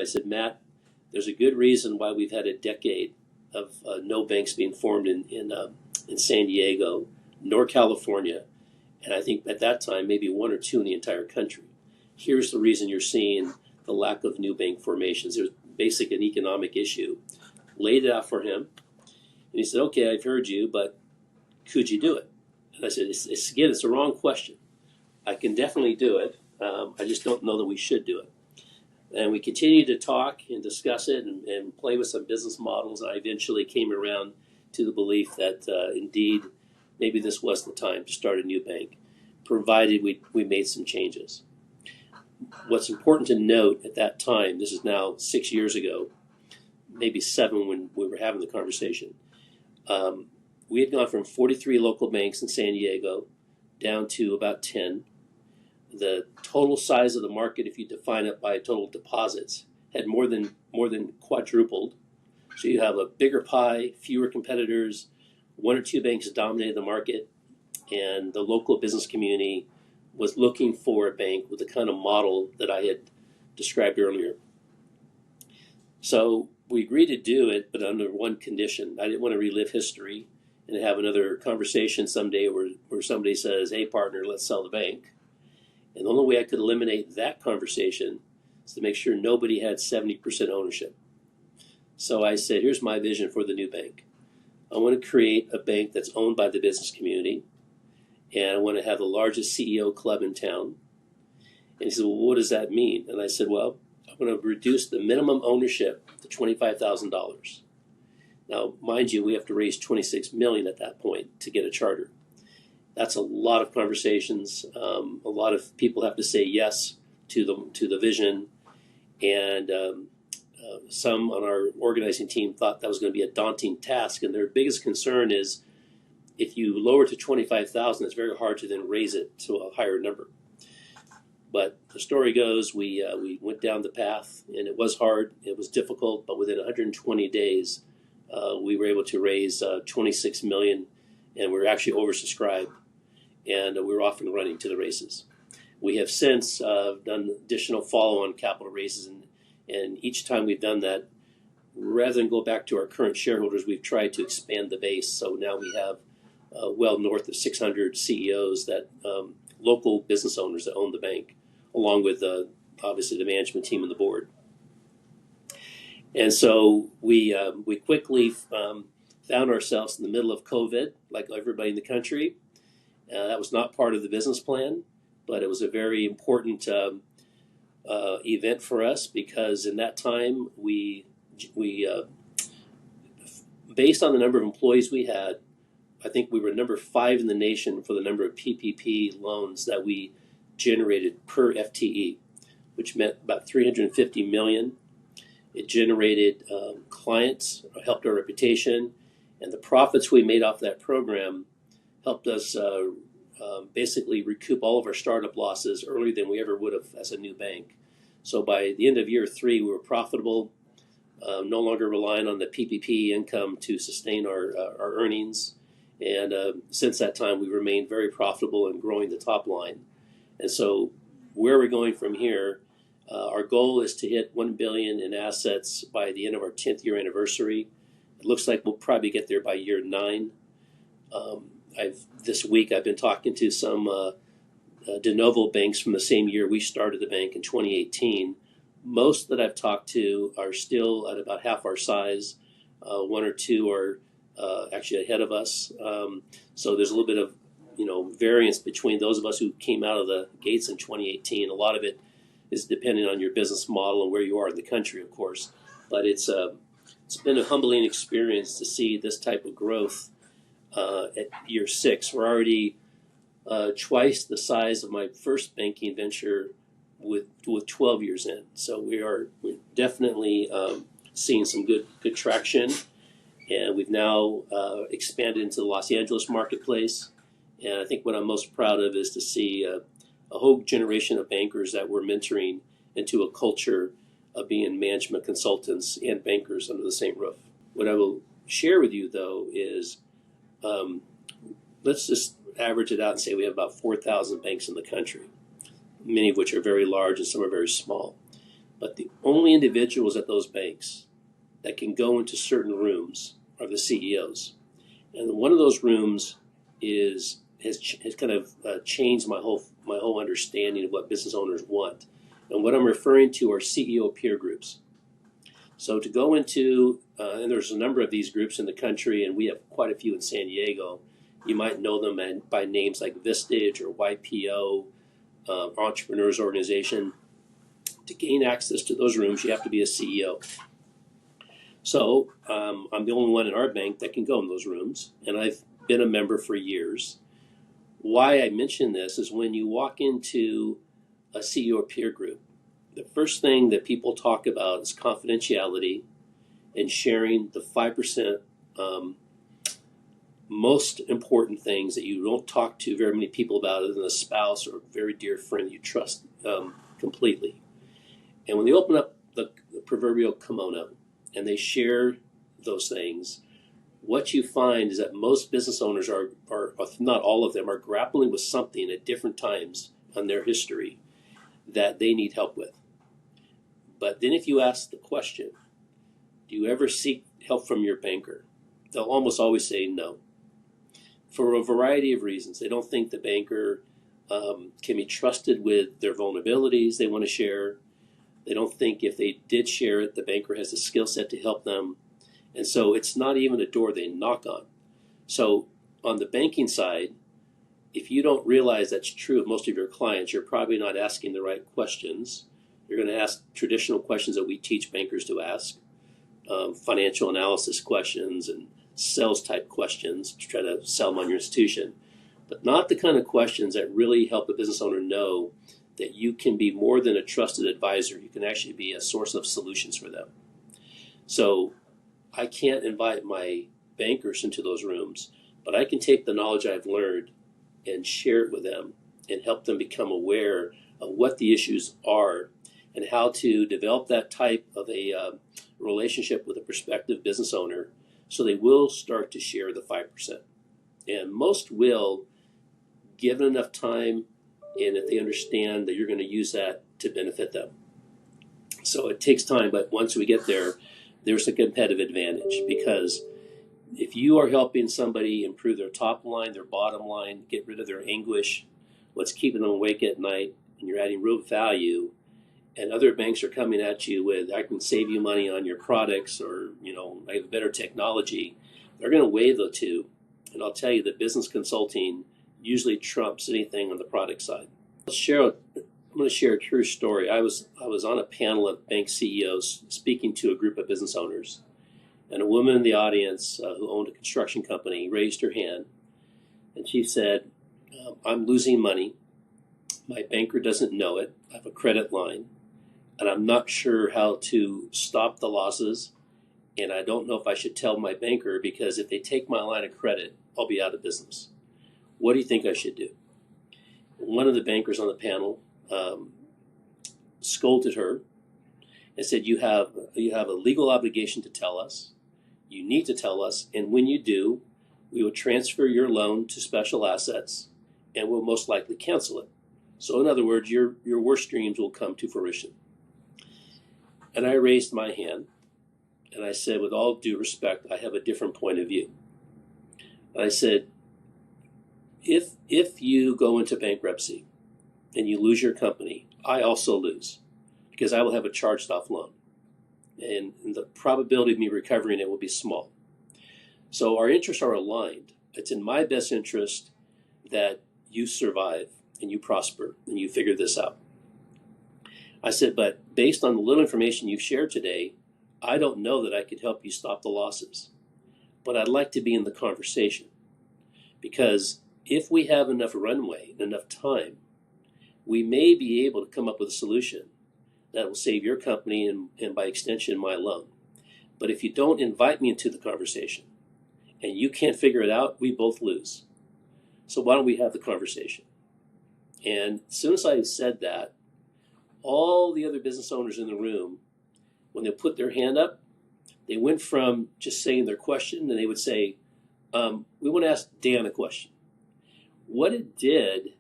I said, Matt, there's a good reason why we've had a decade of no banks being formed in San Diego, nor California, and I think at that time maybe one or two in the entire country. Here's the reason you're seeing the lack of new bank formations. There's basically an economic issue. Laid it out for him, and he said, okay, I've heard you, but could you do it? And I said, again, it's the wrong question. I can definitely do it. I just don't know that we should do it. And we continued to talk and discuss it and play with some business models. I eventually came around to the belief that indeed, maybe this was the time to start a new bank, provided we made some changes. What's important to note at that time, this is now 6 years ago, maybe 7 when we were having the conversation, we had gone from 43 local banks in San Diego down to about 10. The total size of the market, if you define it by total deposits, had more than quadrupled. So you have a bigger pie, fewer competitors, 1 or 2 banks dominated the market, and the local business community was looking for a bank with the kind of model that I had described earlier. So we agreed to do it, but under one condition. I didn't want to relive history and have another conversation someday where somebody says, hey, partner, let's sell the bank. And the only way I could eliminate that conversation is to make sure nobody had 70% ownership. So I said, here's my vision for the new bank. I want to create a bank that's owned by the business community, and I want to have the largest CEO club in town. And he said, well, what does that mean? And I said, well, I'm going to reduce the minimum ownership to $25,000. Now, mind you, we have to raise $26 million at that point to get a charter. That's a lot of conversations. A lot of people have to say yes to the vision, and some on our organizing team thought that was going to be a daunting task. And their biggest concern is if you lower it to 25,000, it's very hard to then raise it to a higher number. But the story goes, we went down the path, and it was hard, it was difficult, but within 120 days, we were able to raise $26 million, and we were actually oversubscribed. And we were off and running to the races. We have since done additional follow-on capital raises, and each time we've done that, rather than go back to our current shareholders, we've tried to expand the base. So now we have well north of 600 CEOs, that local business owners that own the bank, along with obviously the management team and the board. And so we quickly found ourselves in the middle of COVID, like everybody in the country. That was not part of the business plan, but it was a very important event for us, because in that time we based on the number of employees we had, I think we were number 5 in the nation for the number of PPP loans that we generated per FTE, which meant about 350 million. It generated clients, helped our reputation, and the profits we made off that program helped us basically recoup all of our startup losses earlier than we ever would have as a new bank. So by the end of year 3, we were profitable, no longer relying on the PPP income to sustain our earnings. And since that time, we've remained very profitable and growing the top line. And so where we're going from here, our goal is to hit $1 billion in assets by the end of our 10th year anniversary. It looks like we'll probably get there by year 9. This week I've been talking to some de novo banks from the same year we started the bank in 2018. Most that I've talked to are still at about half our size. 1 or 2 are actually ahead of us. So there's a little bit of variance between those of us who came out of the gates in 2018. A lot of it is depending on your business model and where you are in the country, of course. But it's been a humbling experience to see this type of growth. At year 6, we're already twice the size of my first banking venture with 12 years in. So we're definitely seeing some good traction, and we've now expanded into the Los Angeles marketplace. And I think what I'm most proud of is to see a whole generation of bankers that we're mentoring into a culture of being management consultants and bankers under the same roof. What I will share with you, though, is let's just average it out and say we have about 4,000 banks in the country, many of which are very large and some are very small. But the only individuals at those banks that can go into certain rooms are the CEOs. And one of those rooms has kind of changed my whole understanding of what business owners want. And what I'm referring to are CEO peer groups. So to go into, and there's a number of these groups in the country, and we have quite a few in San Diego. You might know them by names like Vistage or YPO, Entrepreneurs Organization. To gain access to those rooms, you have to be a CEO. So I'm the only one in our bank that can go in those rooms, and I've been a member for years. Why I mention this is when you walk into a CEO peer group, the first thing that people talk about is confidentiality and sharing the 5% most important things that you don't talk to very many people about other than a spouse or a very dear friend you trust completely. And when they open up the proverbial kimono and they share those things, what you find is that most business owners are, if not all of them, are grappling with something at different times on their history that they need help with. But then if you ask the question, do you ever seek help from your banker? They'll almost always say no. For a variety of reasons. They don't think the banker can be trusted with their vulnerabilities they want to share. They don't think if they did share it, the banker has the skill set to help them. And so it's not even a door they knock on. So on the banking side, if you don't realize that's true of most of your clients, you're probably not asking the right questions. You're going to ask traditional questions that we teach bankers to ask, financial analysis questions and sales type questions to try to sell them on your institution, but not the kind of questions that really help the business owner know that you can be more than a trusted advisor. You can actually be a source of solutions for them. So I can't invite my bankers into those rooms, but I can take the knowledge I've learned and share it with them and help them become aware of what the issues are and how to develop that type of a relationship with a prospective business owner so they will start to share the 5%. And most will, given enough time and if they understand that you're going to use that to benefit them. So it takes time, but once we get there, there's a competitive advantage because if you are helping somebody improve their top line, their bottom line, get rid of their anguish, what's keeping them awake at night, and you're adding real value, and other banks are coming at you with, I can save you money on your products or, I have better technology, they're going to weigh the two. And I'll tell you that business consulting usually trumps anything on the product side. I'm going to share a true story. I was on a panel of bank CEOs speaking to a group of business owners. And a woman in the audience who owned a construction company raised her hand. And she said, I'm losing money. My banker doesn't know it. I have a credit line. And I'm not sure how to stop the losses. And I don't know if I should tell my banker because if they take my line of credit, I'll be out of business. What do you think I should do? One of the bankers on the panel scolded her and said, you have a legal obligation to tell us. You need to tell us. And when you do, we will transfer your loan to special assets and we'll most likely cancel it. So in other words, your worst dreams will come to fruition. And I raised my hand and I said, with all due respect, I have a different point of view. And I said, if you go into bankruptcy and you lose your company, I also lose because I will have a charged off loan. And the probability of me recovering it will be small. So our interests are aligned. It's in my best interest that you survive and you prosper and you figure this out. I said, but based on the little information you've shared today, I don't know that I could help you stop the losses. But I'd like to be in the conversation because if we have enough runway and enough time, we may be able to come up with a solution that will save your company and by extension, my loan. But if you don't invite me into the conversation and you can't figure it out, we both lose. So why don't we have the conversation? And as soon as I said that, all the other business owners in the room, when they put their hand up, they went from just saying their question and they would say, we want to ask Dan a question. What it did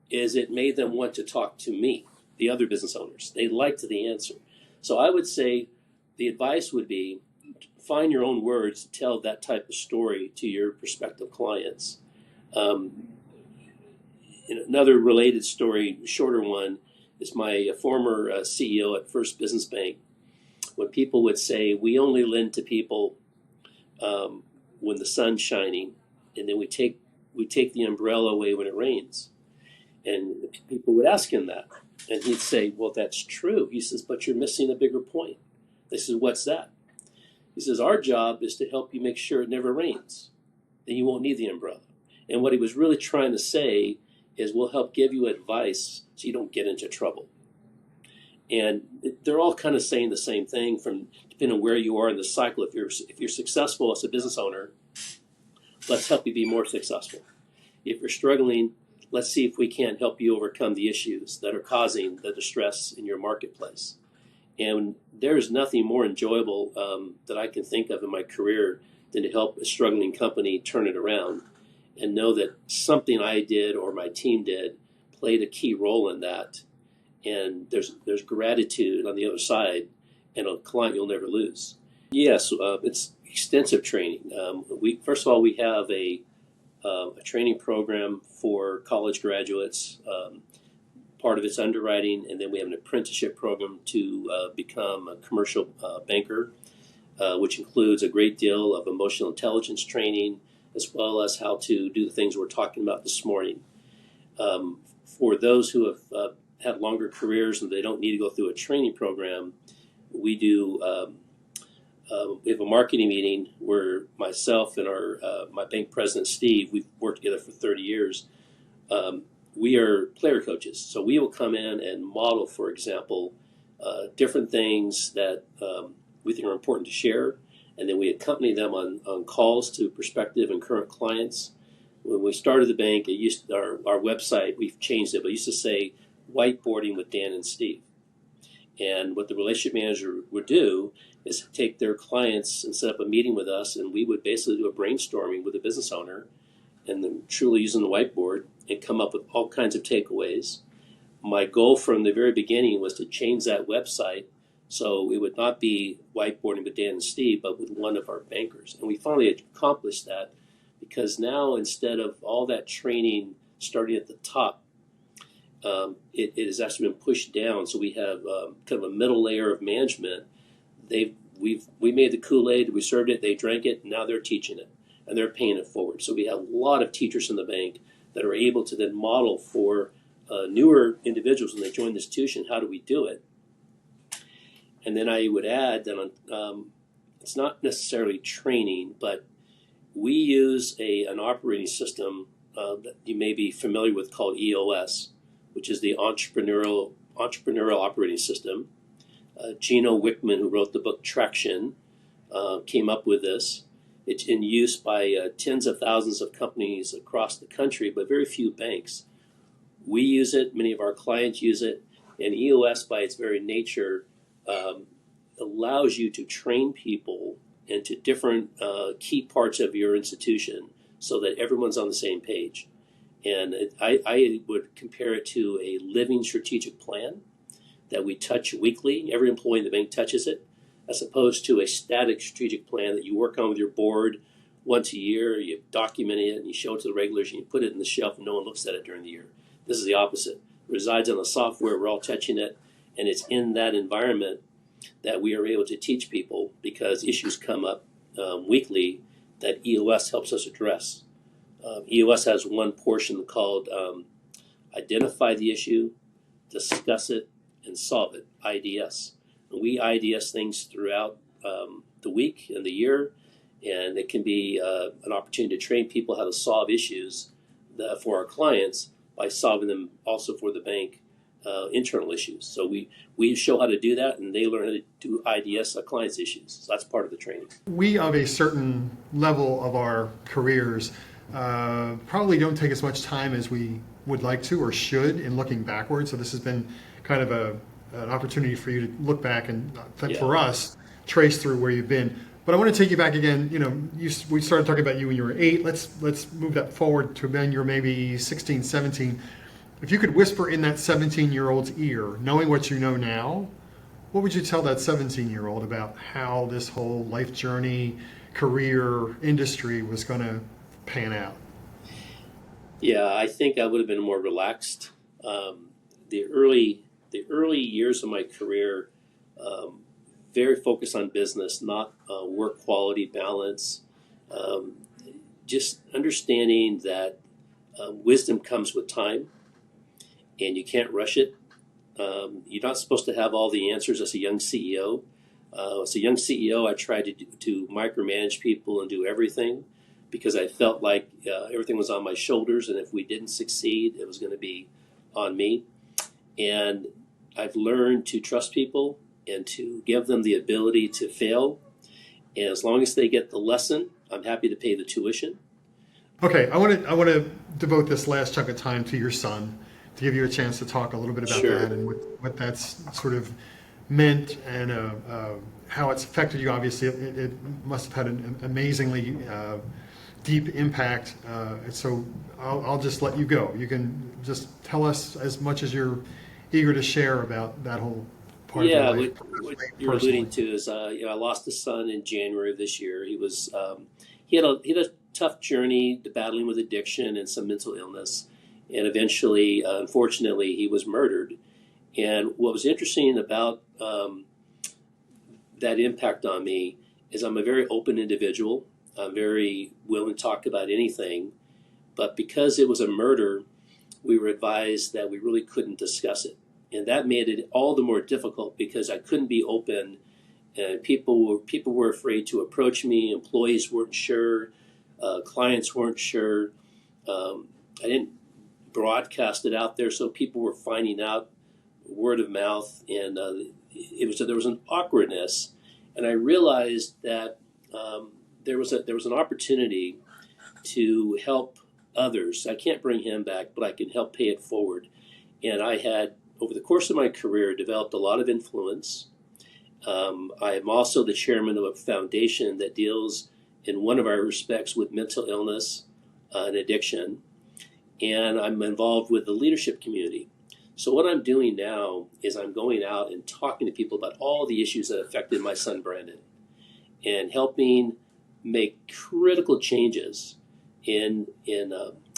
is it made them want to talk to me, the other business owners. They liked the answer. So I would say the advice would be find your own words to tell that type of story to your prospective clients. Um, Another related story, shorter one, is my former CEO at First Business Bank. When people would say, we only lend to people um, when the sun's shining, and then we take the umbrella away when it rains. And people would ask him that. And he'd say, well, that's true. He says, but you're missing a bigger point. They said, what's that? He says, our job is to help you make sure it never rains. Then you won't need the umbrella. And what he was really trying to say is we'll help give you advice so you don't get into trouble. And they're all kind of saying the same thing from depending on where you are in the cycle. If you're successful as a business owner, let's help you be more successful. If you're struggling, let's see if we can't help you overcome the issues that are causing the distress in your marketplace. And there's nothing more enjoyable that I can think of in my career than to help a struggling company turn it around and know that something I did or my team did played a key role in that. And there's gratitude on the other side and a client you'll never lose. Yes, it's extensive training. First of all, we have a training program for college graduates. Part of it's underwriting, and then we have an apprenticeship program to become a commercial banker, which includes a great deal of emotional intelligence training, as well as how to do the things we're talking about this morning. For those who have had longer careers and they don't need to go through a training program, we have a marketing meeting where myself and my bank president, Steve, we've worked together for 30 years. We are player coaches. So we will come in and model, for example, different things that we think are important to share. And then we accompany them on calls to prospective and current clients. When we started the bank, our website, we've changed it, but it used to say whiteboarding with Dan and Steve. And what the relationship manager would do is take their clients and set up a meeting with us, and we would basically do a brainstorming with the business owner and then truly using the whiteboard and come up with all kinds of takeaways. My goal from the very beginning was to change that website so it would not be whiteboarding with Dan and Steve, but with one of our bankers. And we finally accomplished that because now instead of all that training starting at the top, it has actually been pushed down. So we have kind of a middle layer of management. We made the Kool-Aid, we served it, they drank it, and now they're teaching it, and they're paying it forward. So we have a lot of teachers in the bank that are able to then model for newer individuals when they join the institution, how do we do it? And then I would add that it's not necessarily training, but we use an operating system that you may be familiar with called EOS, which is the entrepreneurial operating system. Gino Wickman, who wrote the book Traction, came up with this. It's in use by tens of thousands of companies across the country, but very few banks. We use it, many of our clients use it, and EOS by its very nature allows you to train people into different key parts of your institution so that everyone's on the same page. And I would compare it to a living strategic plan that we touch weekly. Every employee in the bank touches it, as opposed to a static strategic plan that you work on with your board once a year. You document it and you show it to the regulars and you put it in the shelf and no one looks at it during the year. This is the opposite. It resides on the software. We're all touching it, and it's in that environment that we are able to teach people because issues come up weekly that EOS helps us address. EOS has one portion called identify the issue, discuss it, and solve it, IDS. And we IDS things throughout the week and the year, and it can be an opportunity to train people how to solve issues for our clients by solving them also for the bank internal issues. So we show how to do that, and they learn how to do IDS clients' issues. So that's part of the training. We, of a certain level of our careers, probably don't take as much time as we would like to or should in looking backwards. So this has been kind of an opportunity for you to look back and, for us, trace through where you've been. But I want to take you back again. You know, we started talking about you when you were 8. Let's move that forward to when you're maybe 16, 17. If you could whisper in that 17-year-old's ear, knowing what you know now, what would you tell that 17-year-old about how this whole life journey, career, industry was going to pan out? Yeah, I think I would have been more relaxed. Um, the early years of my career, um, very focused on business, not work quality balance. Um, just understanding that wisdom comes with time, and you can't rush it. You're not supposed to have all the answers as a young CEO. As a young CEO, I tried to micromanage people and do everything because I felt like everything was on my shoulders, and if we didn't succeed, it was going to be on me. And I've learned to trust people and to give them the ability to fail. And as long as they get the lesson, I'm happy to pay the tuition. Okay, I want to devote this last chunk of time to your son to give you a chance to talk a little bit about Sure. that and what that's sort of meant and how it's affected you. Obviously, it must have had an amazingly deep impact. So I'll just let you go. You can just tell us as much as you're eager to share about that whole part of your Yeah, life, what you're personally. alluding to is, I lost a son in January of this year. He had a tough journey to battling with addiction and some mental illness, and eventually, unfortunately, he was murdered. And what was interesting about that impact on me is I'm a very open individual. I'm very willing to talk about anything, but because it was a murder, we were advised that we really couldn't discuss it. And that made it all the more difficult because I couldn't be open, and people were afraid to approach me. Employees weren't sure, clients weren't sure. I didn't broadcast it out there, so people were finding out word of mouth, and there was an awkwardness, and I realized that there was an opportunity to help others. I can't bring him back, but I can help pay it forward. And I had, over the course of my career, developed a lot of influence. I am also the chairman of a foundation that deals, in one of our respects, with mental illness and addiction. And I'm involved with the leadership community. So what I'm doing now is I'm going out and talking to people about all the issues that affected my son Brandon and helping make critical changes in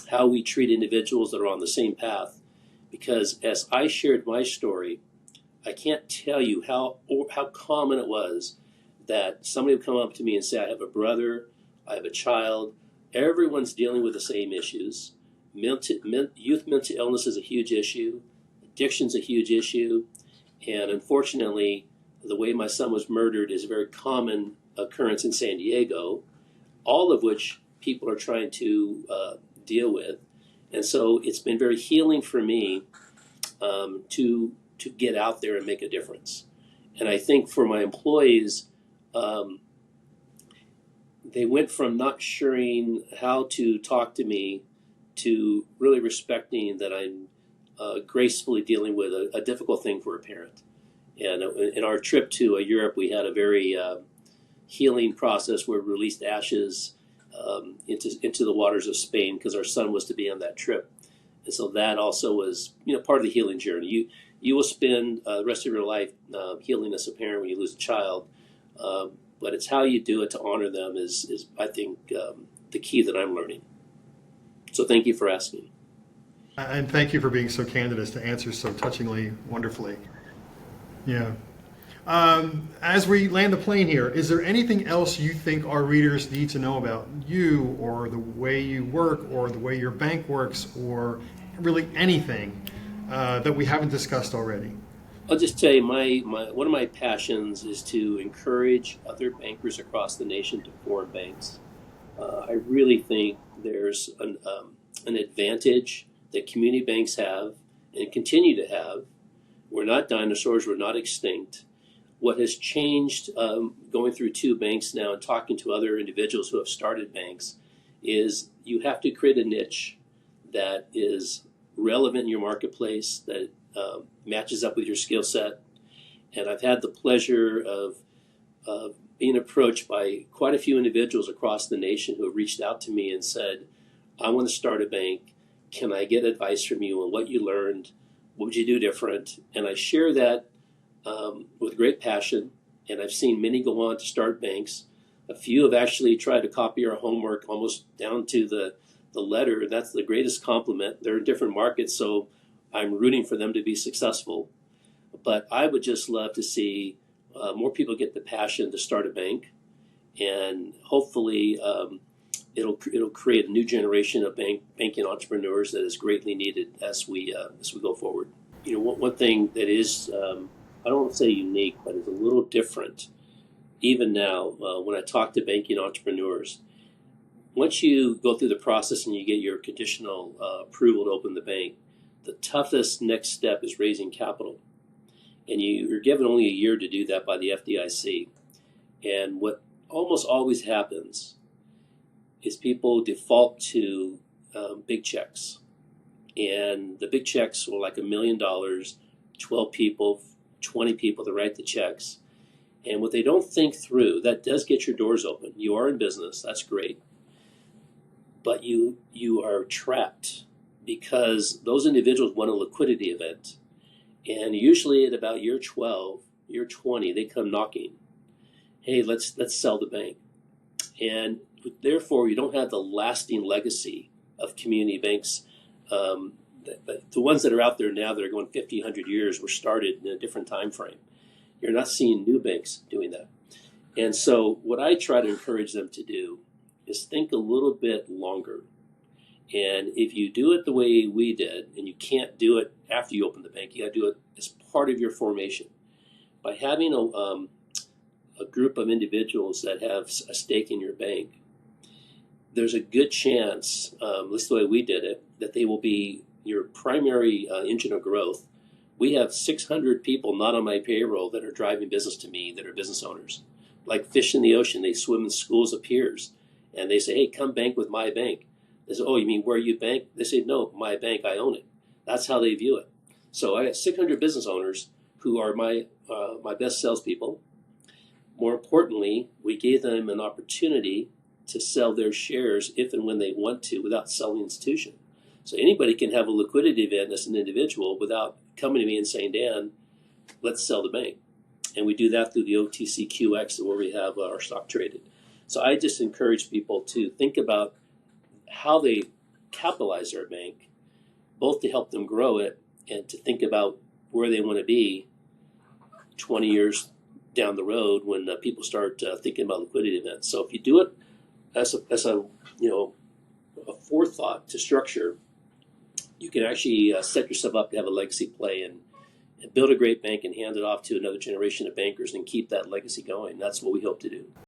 how we treat individuals that are on the same path. Because as I shared my story, I can't tell you how common it was that somebody would come up to me and say, I have a brother, I have a child, everyone's dealing with the same issues. Youth mental illness is a huge issue, addiction's a huge issue, and unfortunately, the way my son was murdered is a very common occurrence in San Diego, all of which people are trying to deal with. And so it's been very healing for me to get out there and make a difference. And I think for my employees, they went from not sure how to talk to me to really respecting that I'm gracefully dealing with a difficult thing for a parent. And in our trip to Europe, we had a very healing process where we released ashes into the waters of Spain because our son was to be on that trip. And so that also was, part of the healing journey. You will spend the rest of your life healing as a parent when you lose a child, but it's how you do it to honor them is I think, the key that I'm learning. So thank you for asking. And thank you for being so candid as to answer so touchingly, wonderfully. Yeah. As we land the plane here, is there anything else you think our readers need to know about you or the way you work or the way your bank works or really anything that we haven't discussed already? I'll just say my one of my passions is to encourage other bankers across the nation to form banks. I really think there's an advantage that community banks have and continue to have. We're not dinosaurs. We're not extinct. What has changed going through two banks now and talking to other individuals who have started banks is you have to create a niche that is relevant in your marketplace, that matches up with your skill set. And I've had the pleasure of being approached by quite a few individuals across the nation who have reached out to me and said, I want to start a bank. Can I get advice from you on what you learned? What would you do different? And I share that with great passion, and I've seen many go on to start banks. A few have actually tried to copy our homework almost down to the letter, and that's the greatest compliment. They're in different markets, so I'm rooting for them to be successful. But I would just love to see more people get the passion to start a bank, and hopefully it'll create a new generation of banking entrepreneurs that is greatly needed as we go forward. You know, one thing that is I don't want to say unique, but is a little different even now when I talk to banking entrepreneurs. Once you go through the process and you get your conditional approval to open the bank, the toughest next step is raising capital. And you're given only a year to do that by the FDIC. And what almost always happens is people default to big checks. And the big checks were like $1 million, 12 people, 20 people to write the checks. And what they don't think through, that does get your doors open. You are in business, that's great. But you are trapped because those individuals want a liquidity event. And usually at about year 12, year 20, they come knocking. Hey, let's sell the bank. And therefore, you don't have the lasting legacy of community banks. The ones that are out there now that are going 50, 100 years were started in a different time frame. You're not seeing new banks doing that. And so what I try to encourage them to do is think a little bit longer. And if you do it the way we did, and you can't do it after you open the bank, you got to do it as part of your formation. By having a group of individuals that have a stake in your bank, there's a good chance, at least the way we did it, that they will be your primary engine of growth. We have 600 people not on my payroll that are driving business to me that are business owners. Like fish in the ocean, they swim in schools of peers. And they say, hey, come bank with my bank. They say, oh, you mean where you bank? They say, no, my bank, I own it. That's how they view it. So I got 600 business owners who are my best salespeople. More importantly, we gave them an opportunity to sell their shares if and when they want to without selling the institution. So anybody can have a liquidity event as an individual without coming to me and saying, Dan, let's sell the bank. And we do that through the OTCQX where we have our stock traded. So I just encourage people to think about how they capitalize their bank, both to help them grow it and to think about where they want to be 20 years down the road when people start thinking about liquidity events. So if you do it as a forethought to structure, you can actually set yourself up to have a legacy play and build a great bank and hand it off to another generation of bankers and keep that legacy going. That's what we hope to do.